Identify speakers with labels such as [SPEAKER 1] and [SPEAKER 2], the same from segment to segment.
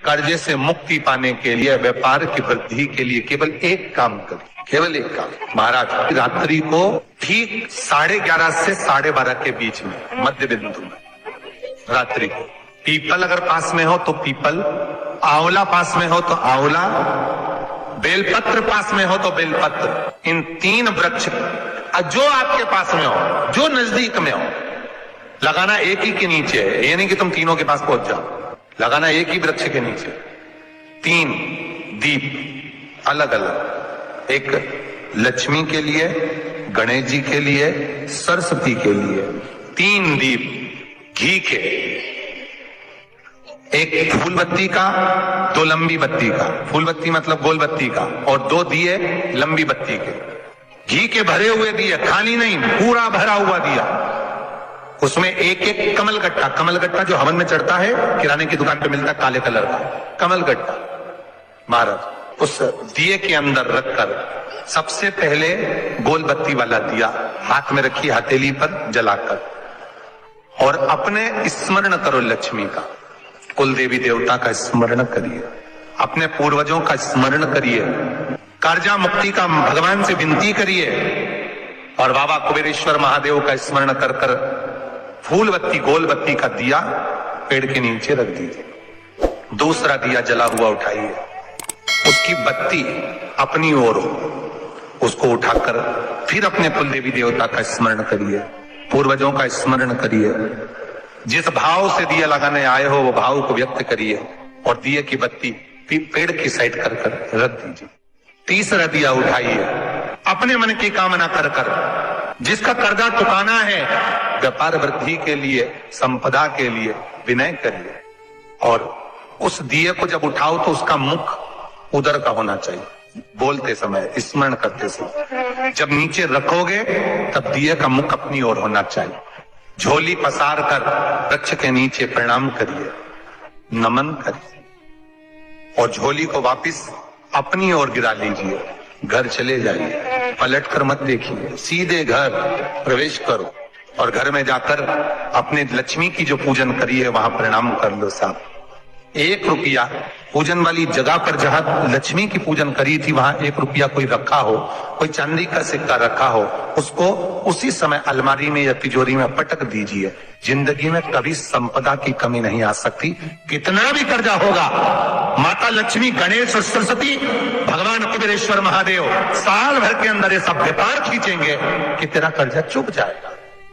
[SPEAKER 1] कर्जे से मुक्ति पाने के लिए, व्यापार की वृद्धि के लिए केवल एक काम करिए, केवल एक काम। महाराज रात्रि को ठीक 11:30 से 12:30 के बीच में, मध्य बिंदु में रात्रि को, पीपल अगर पास में हो तो पीपल, आंवला पास में हो तो आंवला, बेलपत्र पास में हो तो बेलपत्र, इन 3 वृक्ष जो आपके पास में हो, जो नजदीक में हो, लगाना एक ही के नीचे है। ये नहीं कि तुम तीनों के पास पहुंच जाओ, लगाना एक ही वृक्ष के नीचे। 3 दीप अलग अलग, एक लक्ष्मी के लिए, गणेश जी के लिए, सरस्वती के लिए। 3 दीप घी के, एक फूल बत्ती का, 2 लंबी बत्ती का, फूल बत्ती मतलब गोल बत्ती का, और 2 दिए लंबी बत्ती के, घी के भरे हुए दिए, खाली नहीं, पूरा भरा हुआ दिया। उसमें एक एक कमलगट्टा, कमलगट्टा जो हवन में चढ़ता है, किराने की दुकान पे मिलता है काले कलर का कमलगट्टा, महाराज उस दिए के अंदर रखकर सबसे पहले गोल बत्ती वाला दिया हाथ में रखिए, हथेली पर जलाकर, और अपने स्मरण करो लक्ष्मी का, कुल देवी देवता का स्मरण करिए, अपने पूर्वजों का स्मरण करिए, कर्जा मुक्ति का भगवान से विनती करिए, और बाबा कुबेरेश्वर महादेव का स्मरण कर कर फूल बत्ती गोल बत्ती का दिया पेड़ के नीचे रख दीजिए। दूसरा दिया जला हुआ उठाइए, उसकी बत्ती अपनी ओर हो, उसको उठाकर फिर अपने कुल देवी देवता का स्मरण करिए, पूर्वजों का स्मरण करिए, जिस भाव से दिया लगाने आए हो वो भाव को व्यक्त करिए, और दिए की बत्ती पेड़ की साइड कर कर रख दीजिए। तीसरा दिया उठाइए, अपने मन की कामना कर कर, जिसका कर्जा चुकाना है, व्यापार वृद्धि के लिए, संपदा के लिए विनय करिए, और उस दिए को जब उठाओ तो उसका मुख उधर का होना चाहिए, बोलते समय, स्मरण करते समय। जब नीचे रखोगे तब दिए का मुख अपनी ओर होना चाहिए। झोली पसार कर वृक्ष के नीचे प्रणाम करिए, नमन करिए, और झोली को वापिस अपनी ओर गिरा लीजिए, घर चले जाइए, पलट कर मत देखिए, सीधे घर प्रवेश करो, और घर में जाकर अपने लक्ष्मी की जो पूजन करी है वहां प्रणाम कर लो साहब। 1 रुपया पूजन वाली जगह पर जहां लक्ष्मी की पूजन करी थी वहां 1 रुपया कोई रखा हो, कोई चांदी का सिक्का रखा हो, उसको उसी समय अलमारी में या तिजोरी में पटक दीजिए। जिंदगी में कभी संपदा की कमी नहीं आ सकती, कितना भी कर्जा होगा, माता लक्ष्मी, गणेश और सरस्वती, भगवान कुबेरेश्वर महादेव साल भर के अंदर ये सब व्यापार खींचेंगे कि तेरा कर्जा चुक जाएगा।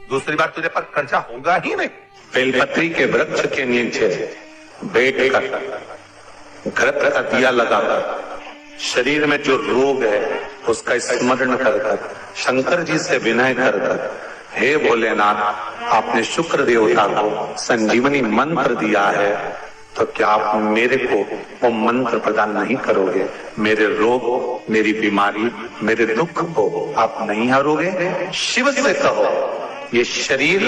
[SPEAKER 1] दूसरी बात, तुझे पर कर्जा होगा ही नहीं। बेलपत्री के वृक्ष के नीचे बैठ कर घृत का दिया लगाकर शरीर में जो रोग है उसका स्मरण कर कर, शंकर जी से विनय कर कर, हे भोलेनाथ आपने शुक्र देवता को संजीवनी मंत्र दिया है, तो क्या आप मेरे को वो मंत्र प्रदान नहीं करोगे? मेरे रोग, मेरी बीमारी, मेरे दुख को आप नहीं हरोगे? शिव से कहो, ये शरीर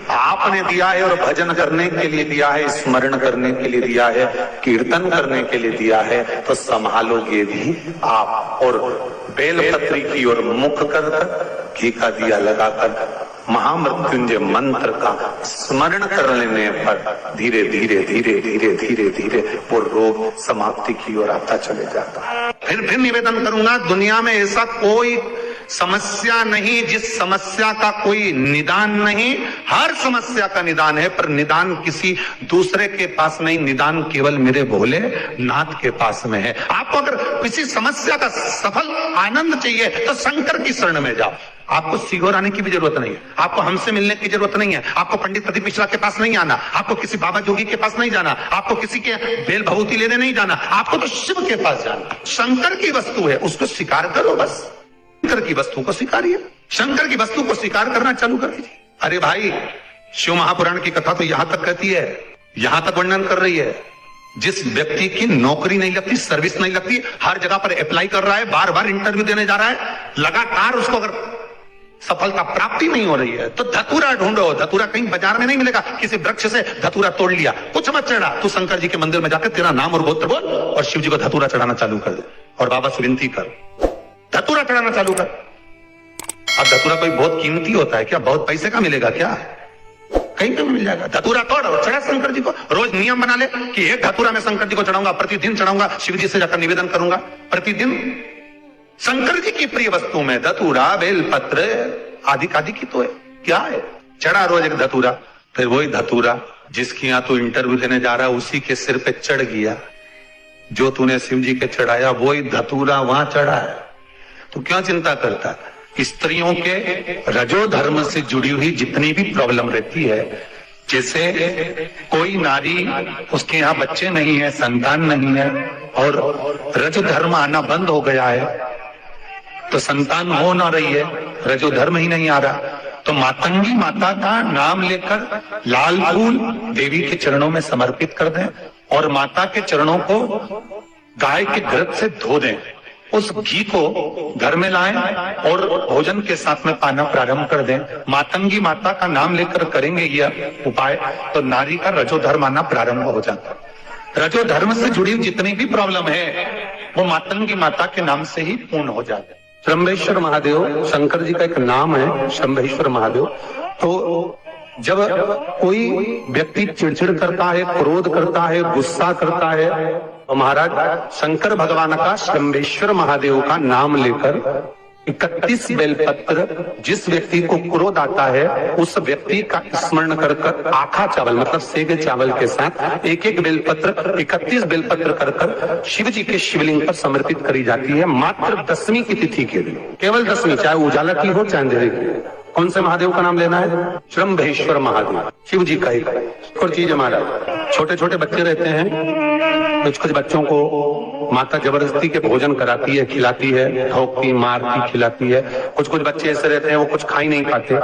[SPEAKER 1] आपने दिया है और भजन करने के लिए दिया है, स्मरण करने के लिए दिया है, कीर्तन करने के लिए दिया है, तो संभालोगे भी आप। और बेलपत्री की ओर मुख कर घी का दिया लगाकर महामृत्युंजय मंत्र का स्मरण कर लेने पर धीरे धीरे धीरे धीरे धीरे धीरे वो रोग समाप्ति की ओर आता चले जाता। फिर निवेदन करूंगा, दुनिया में ऐसा कोई समस्या नहीं जिस समस्या का कोई निदान नहीं। हर समस्या का निदान है, पर निदान किसी दूसरे के पास नहीं, निदान केवल मेरे भोले नाथ के पास में है। आपको अगर किसी समस्या का सफल आनंद चाहिए तो शंकर की शरण में जाओ। आपको सीहोर आने की भी जरूरत नहीं है, आपको हमसे मिलने की जरूरत नहीं है, आपको पंडित प्रदीप मिश्रा के पास नहीं आना, आपको किसी बाबा जोगी के पास नहीं जाना, आपको किसी के बेल भभूति लेने नहीं जाना, आपको तो शिव के पास जाना। शंकर की वस्तु है, उसको स्वीकार करो, बस शंकर की वस्तु को स्वीकारिए, शंकर की वस्तु को स्वीकार करना चालू कर दीजिए। अरे भाई, शिव महापुराण की कथा तो यहां तक कहती है, यहां तक वर्णन कर रही है, जिस व्यक्ति की नौकरी नहीं लगती, सर्विस नहीं लगती, हर जगह पर अप्लाई कर रहा है, बार बार इंटरव्यू देने जा रहा है, लगातार उसको अगर सफलता प्राप्ति नहीं हो रही है तो धतूरा ढूंढो। धतूरा कहीं बाजार में नहीं मिलेगा, किसी वृक्ष से धतूरा तोड़ लिया, कुछ मत चढ़ा, तू शंकर जी के मंदिर में जाकर तेरा नाम और गोत्र बोल और शिव जी को धतूरा चढ़ाना चालू कर दे, और बाबा से विनती कर, धतूरा चढ़ाना चालू कर। अब धतूरा कोई बहुत कीमती होता है क्या? बहुत पैसे का मिलेगा क्या? कहीं पे भी मिल जाएगा। धतूरा तोड़ और चढ़ा शंकर जी को। रोज नियम बना ले कि एक धतूरा मैं शंकर जी को चढ़ाऊंगा, प्रतिदिन चढ़ाऊंगा, शिव जी से जाकर निवेदन करूंगा प्रतिदिन। शंकर जी की प्रिय वस्तु में धतूरा, बेलपत्र आदि की तो है, क्या है। चढ़ा रोज एक धतूरा, फिर वही धतूरा जिसकी यहाँ तो इंटरव्यू देने जा रहा उसी के सिर पे चढ़ गया। जो तूने शिव जी के चढ़ाया वही धतूरा वहां चढ़ा है, तो क्यों चिंता करता। स्त्रियों के रजो धर्म से जुड़ी हुई जितनी भी प्रॉब्लम रहती है, जैसे कोई नारी उसके यहाँ बच्चे नहीं है, संतान नहीं है और रजो धर्म आना बंद हो गया है, तो संतान हो ना रही है, रजो धर्म ही नहीं आ रहा, तो मातंगी माता का नाम लेकर लाल फूल देवी के चरणों में समर्पित कर दें और माता के चरणों को गाय के घृत से धो दें। उस घी को घर में लाएं और भोजन के साथ में पाना प्रारंभ कर दें। मातंगी माता का नाम लेकर करेंगे यह उपाय, तो नारी का रजो धर्म आना प्रारंभ हो जाता है। रजो धर्म से जुड़ी जितनी भी प्रॉब्लम है वो मातंगी माता के नाम से ही पूर्ण हो जाते हैं। शंभेश्वर महादेव शंकर जी का एक नाम है, शंभेश्वर महादेव। तो जब कोई व्यक्ति चिड़चिड़ करता है, क्रोध करता है, गुस्सा करता है, तो महाराज शंकर भगवान का शंभेश्वर महादेव का नाम लेकर 31 बेलपत्र, जिस व्यक्ति को क्रोध आता है उस व्यक्ति का स्मरण कर कर आखा चावल मतलब सेगे चावल के साथ एक एक बेलपत्र 31 बेलपत्र कर कर शिव जी के शिवलिंग पर समर्पित करी जाती है, मात्र 10वीं की तिथि के लिए, केवल 10वीं, चाहे उजाला की हो चाहे अंधेरे की। कौन से महादेव का नाम लेना है? शंभेश्वर महादेव, शिव जी का एक और चीज हमारा। छोटे छोटे बच्चे रहते हैं, कुछ कुछ बच्चों को माता जबरदस्ती के भोजन कराती है, खिलाती है, ठोकती मारती खिलाती है। कुछ कुछ बच्चे ऐसे रहते हैं वो कुछ खा ही नहीं पाते,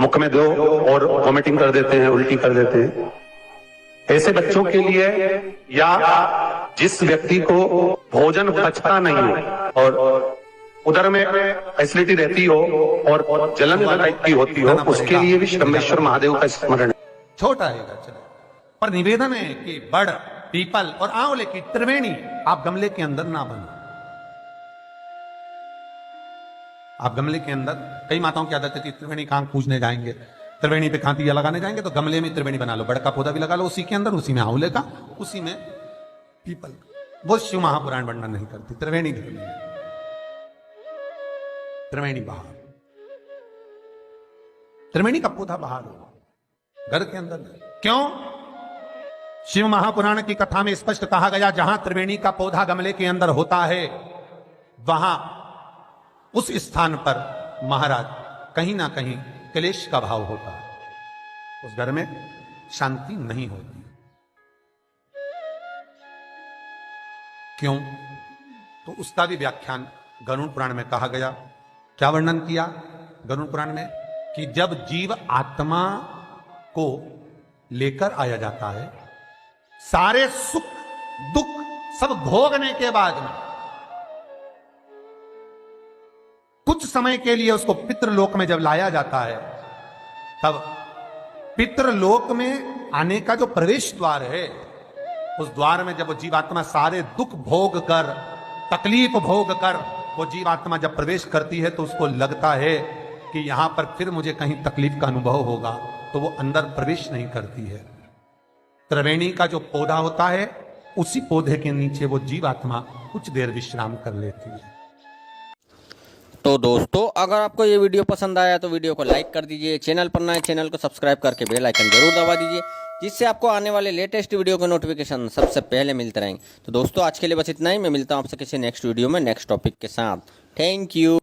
[SPEAKER 1] मुख में दो और वॉमिटिंग कर देते हैं, उल्टी कर देते हैं। ऐसे बच्चों के लिए या जिस व्यक्ति को भोजन पचता नहीं हो और उधर में फैसिलिटी रहती हो और जलन टाइप की होती हो, उसके लिए भी शंभेश्वर महादेव का स्मरण है।
[SPEAKER 2] छोटा है पर निवेदन है कि बड़, पीपल और आंवले की त्रिवेणी आप गमले के अंदर ना बनो। आप गमले के अंदर, कई माताओं की आदत है त्रिवेणी कहां पूजने जाएंगे, त्रिवेणी पे कहां दिया लगाने जाएंगे, तो गमले में त्रिवेणी बना लो, बड़का पौधा भी लगा लो उसी के अंदर, उसी में आंवले का, उसी में पीपल। वो शिव महापुराण वर्णन नहीं करती। त्रिवेणी त्रिवेणी बाहर, त्रिवेणी का पौधा बाहर हो, घर के अंदर नहीं। क्यों? शिव महापुराण की कथा में स्पष्ट कहा गया, जहां त्रिवेणी का पौधा गमले के अंदर होता है वहां उस स्थान पर महाराज कहीं ना कहीं क्लेश का भाव होता है, उस घर में शांति नहीं होती। क्यों? तो उसका भी व्याख्यान गरुड़ पुराण में कहा गया। क्या वर्णन किया गरुड़ पुराण में? कि जब जीव आत्मा को लेकर आया जाता है, सारे सुख दुख सब भोगने के बाद में कुछ समय के लिए उसको पितृलोक में जब लाया जाता है, तब पितृलोक में आने का जो प्रवेश द्वार है, उस द्वार में जब वो जीवात्मा सारे दुख भोग कर, तकलीफ भोग कर वो जीवात्मा जब प्रवेश करती है, तो उसको लगता है कि यहां पर फिर मुझे कहीं तकलीफ का अनुभव होगा, तो वो अंदर प्रवेश नहीं करती है। त्रिवेणी का जो पौधा होता है, उसी पौधे के नीचे वो जीवात्मा कुछ देर विश्राम कर लेती है।
[SPEAKER 3] तो दोस्तों, अगर आपको ये वीडियो पसंद आया तो वीडियो को लाइक कर दीजिए, चैनल पर नए चैनल को सब्सक्राइब करके बेल आइकन जरूर दबा दीजिए, जिससे आपको आने वाले लेटेस्ट वीडियो के नोटिफिकेशन सबसे पहले मिलते रहेंगे। तो दोस्तों, आज के लिए बस इतना ही। मैं मिलता हूं आपसे किसी नेक्स्ट वीडियो में नेक्स्ट टॉपिक के साथ। Thank you.